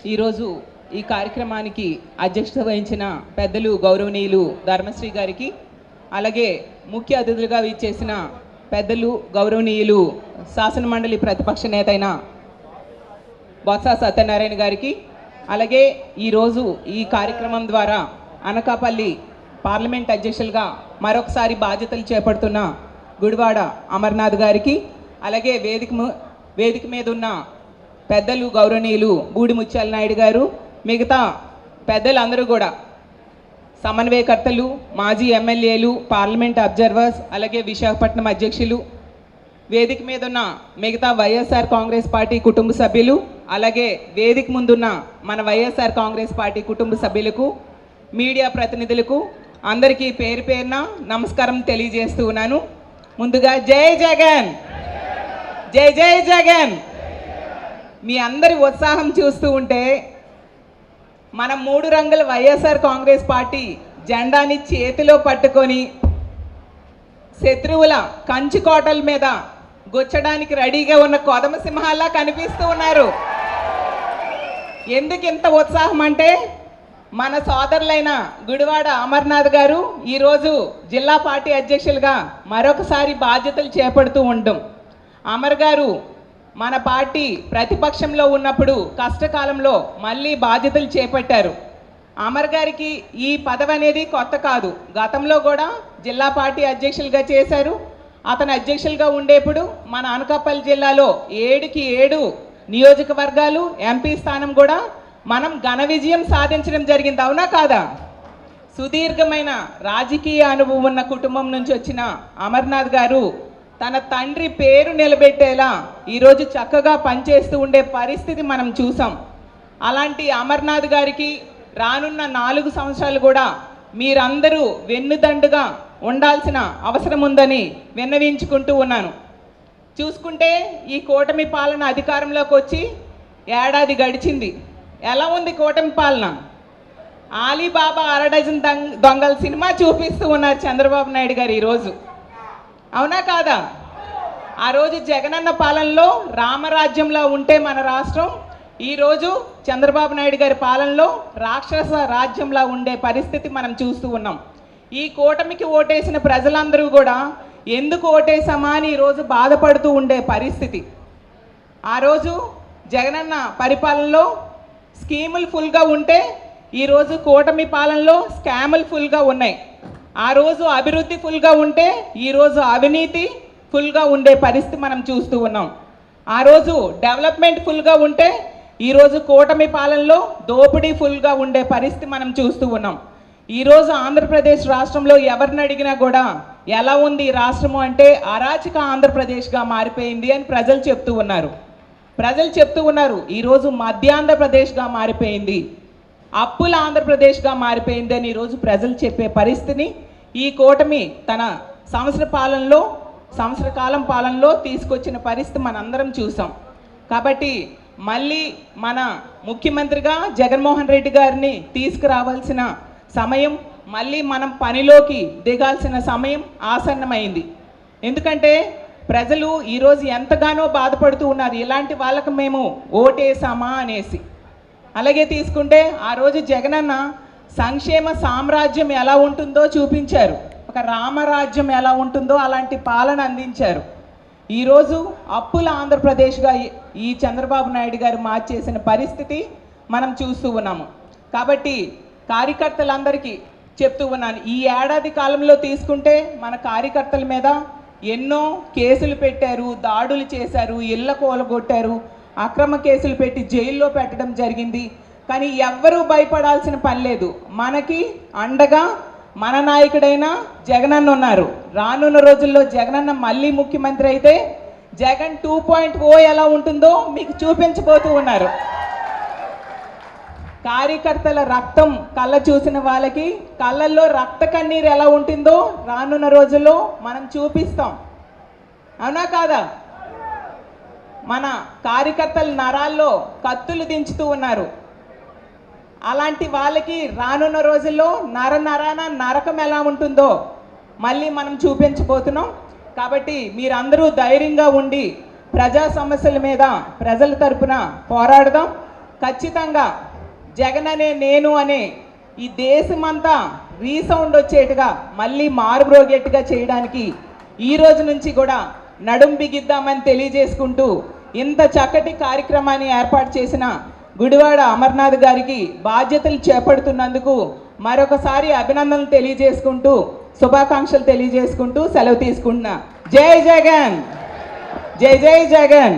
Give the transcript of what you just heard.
ఈరోజు ఈ కార్యక్రమానికి అధ్యక్షత వహించిన పెద్దలు గౌరవనీయులు ధర్మశ్రీ గారికి, అలాగే ముఖ్య అతిథులుగా విచ్చేసిన పెద్దలు గౌరవనీయులు శాసనమండలి ప్రతిపక్ష నేత అయిన బొత్స సత్యనారాయణ గారికి, అలాగే ఈరోజు ఈ కార్యక్రమం ద్వారా అనకాపల్లి పార్లమెంట్ అధ్యక్షులుగా మరొకసారి బాధ్యతలు చేపడుతున్న గుడివాడ అమర్నాథ్ గారికి, అలాగే వేదిక మీద ఉన్న పెద్దలు గౌరవనీయులు బూడి ముత్యాల నాయుడు గారు, మిగతా పెద్దలందరూ కూడా సమన్వయకర్తలు, మాజీ ఎమ్మెల్యేలు, పార్లమెంట్ అబ్జర్వర్స్, అలాగే విశాఖపట్నం అధ్యక్షులు, వేదిక మీద ఉన్న మిగతా వైఎస్ఆర్ కాంగ్రెస్ పార్టీ కుటుంబ సభ్యులు, అలాగే వేదిక ముందున్న మన వైఎస్ఆర్ కాంగ్రెస్ పార్టీ కుటుంబ సభ్యులకు, మీడియా ప్రతినిధులకు అందరికీ పేరు పేరున నమస్కారం తెలియజేస్తూ ఉన్నాను. ముందుగా జై జగన్, జై జై జగన్. మీ అందరి ఉత్సాహం చూస్తూ ఉంటే మన 3 రంగుల వైఎస్ఆర్ కాంగ్రెస్ పార్టీ జెండాని చేతిలో పట్టుకొని శత్రువుల కంచుకోటల మీద గుచ్చడానికి రెడీగా ఉన్న కొదమ సింహాల్లా కనిపిస్తూ ఉన్నారు. ఎందుకు ఇంత ఉత్సాహం అంటే మన సోదరులైన గుడివాడ అమర్నాథ్ గారు ఈరోజు జిల్లా పార్టీ అధ్యక్షులుగా మరొకసారి బాధ్యతలు చేపడుతూ ఉంటాం. అమర్ గారు మన పార్టీ ప్రతిపక్షంలో ఉన్నప్పుడు కష్టకాలంలో మళ్ళీ బాధ్యతలు చేపట్టారు. అమర్ గారికి ఈ పదవి అనేది కొత్త కాదు. గతంలో కూడా జిల్లా పార్టీ అధ్యక్షులుగా చేశారు. అతను అధ్యక్షులుగా ఉండేప్పుడు మన అనకాపల్లి జిల్లాలో 7కి 7 నియోజకవర్గాలు, ఎంపీ స్థానం కూడా మనం ఘన విజయం సాధించడం జరిగింది. అవునా కాదా? సుదీర్ఘమైన రాజకీయ అనుభవం ఉన్న కుటుంబం నుంచి వచ్చిన అమర్నాథ్ గారు తన తండ్రి పేరు నిలబెట్టేలా ఈరోజు చక్కగా పనిచేస్తూ ఉండే పరిస్థితి మనం చూసాం. అలాంటి అమర్నాథ్ గారికి రానున్న 4 సంవత్సరాలు కూడా మీరందరూ వెన్నుదండుగా ఉండాల్సిన అవసరం ఉందని విన్నవించుకుంటూ ఉన్నాను. చూసుకుంటే ఈ కూటమి పాలన అధికారంలోకి వచ్చి ఏడాది గడిచింది. ఎలా ఉంది కూటమి పాలన? ఆలీబాబా అరడజన్ దొంగల సినిమా చూపిస్తూ ఉన్నారు చంద్రబాబు నాయుడు గారు ఈరోజు. అవునా కాదా? ఆ రోజు జగనన్న పాలనలో రామరాజ్యంలో ఉంటే మన రాష్ట్రం, ఈరోజు చంద్రబాబు నాయుడు గారి పాలనలో రాక్షస రాజ్యంలో ఉండే పరిస్థితి మనం చూస్తూ ఉన్నాం. ఈ కూటమికి ఓటేసిన ప్రజలందరూ కూడా ఎందుకు ఓటేసామా అని ఈరోజు బాధపడుతూ ఉండే పరిస్థితి. ఆ రోజు జగనన్న పరిపాలనలో స్కీములు ఫుల్గా ఉంటే ఈరోజు కూటమి పాలనలో స్కాములు ఫుల్గా ఉన్నాయి. ఆ రోజు అభివృద్ధి ఫుల్గా ఉంటే ఈరోజు అవినీతి ఫుల్గా ఉండే పరిస్థితి మనం చూస్తూ ఉన్నాం. ఆ రోజు డెవలప్మెంట్ ఫుల్గా ఉంటే ఈరోజు కూటమి పాలనలో దోపిడీ ఫుల్గా ఉండే పరిస్థితి మనం చూస్తూ ఉన్నాం. ఈరోజు ఆంధ్రప్రదేశ్ రాష్ట్రంలో ఎవరిని అడిగినా కూడా ఎలా ఉంది ఈ రాష్ట్రము అంటే అరాచక ఆంధ్రప్రదేశ్గా మారిపోయింది అని ప్రజలు చెప్తూ ఉన్నారు. ఈరోజు మధ్యాంధ్రప్రదేశ్గా మారిపోయింది, అప్పుల ఆంధ్రప్రదేశ్గా మారిపోయింది అని ఈరోజు ప్రజలు చెప్పే పరిస్థితిని ఈ కూటమి తన సంవత్సర కాలం పాలనలో తీసుకొచ్చిన పరిస్థితి మనందరం చూసాం. కాబట్టి మళ్ళీ మన ముఖ్యమంత్రిగా జగన్మోహన్ రెడ్డి గారిని తీసుకురావాల్సిన సమయం, మళ్ళీ మనం పనిలోకి దిగాల్సిన సమయం ఆసన్నమైంది. ఎందుకంటే ప్రజలు ఈరోజు ఎంతగానో బాధపడుతూ ఉన్నారు, ఇలాంటి వాళ్ళకు మేము ఓటేసామా అనేసి. అలాగే తీసుకుంటే ఆ రోజు జగనన్న సంక్షేమ సామ్రాజ్యం ఎలా ఉంటుందో చూపించారు, ఒక రామరాజ్యం ఎలా ఉంటుందో అలాంటి పాలన అందించారు. ఈరోజు అప్పుల ఆంధ్రప్రదేశ్గా ఈ చంద్రబాబు నాయుడు గారు మార్చేసిన పరిస్థితి మనం చూస్తూ ఉన్నాము. కాబట్టి కార్యకర్తలందరికీ చెప్తూ ఉన్నాను, ఈ ఏడాది కాలంలో తీసుకుంటే మన కార్యకర్తల మీద ఎన్నో కేసులు పెట్టారు, దాడులు చేశారు, ఇళ్ళ కూలగొట్టారు, అక్రమ కేసులు పెట్టి జైల్లో పెట్టడం జరిగింది. కానీ ఎవ్వరూ భయపడాల్సిన పని లేదు. మనకి అండగా మన నాయకుడైన జగనన్న ఉన్నారు. రానున్న రోజుల్లో జగనన్న మళ్ళీ ముఖ్యమంత్రి అయితే జగన్ 2.0 ఎలా ఉంటుందో మీకు చూపించబోతూ ఉన్నారు. కార్యకర్తల రక్తం కళ్ళ చూసిన వాళ్ళకి కళ్ళల్లో రక్త కన్నీరు ఎలా ఉంటుందో రానున్న రోజుల్లో మనం చూపిస్తాం. అవునా కాదా? మన కార్యకర్తల నరాల్లో కత్తులు దించుతూ ఉన్నారు. అలాంటి వాళ్ళకి రానున్న రోజుల్లో నరాన నరకం ఎలా ఉంటుందో మళ్ళీ మనం చూపించబోతున్నాం. కాబట్టి మీరందరూ ధైర్యంగా ఉండి ప్రజా సమస్యల మీద ప్రజల తరపున పోరాడదాం. ఖచ్చితంగా జగన్ అనే నేను అనే ఈ దేశమంతా రీసౌండ్ వచ్చేట్టుగా మళ్ళీ మారుమ్రోగేట్టుగా చేయడానికి ఈ రోజు నుంచి కూడా నడుం బిగిద్దామని తెలియజేసుకుంటూ ఇంత చక్కటి కార్యక్రమాన్ని ఏర్పాటు చేసిన గుడివాడ అమర్నాథ్ గారికి బాధ్యతలు చేపడుతున్నందుకు మరొకసారి అభినందనలు తెలియజేసుకుంటూ శుభాకాంక్షలు తెలియజేసుకుంటూ సెలవు తీసుకుంటున్నా. జై జగన్, జై జై జగన్.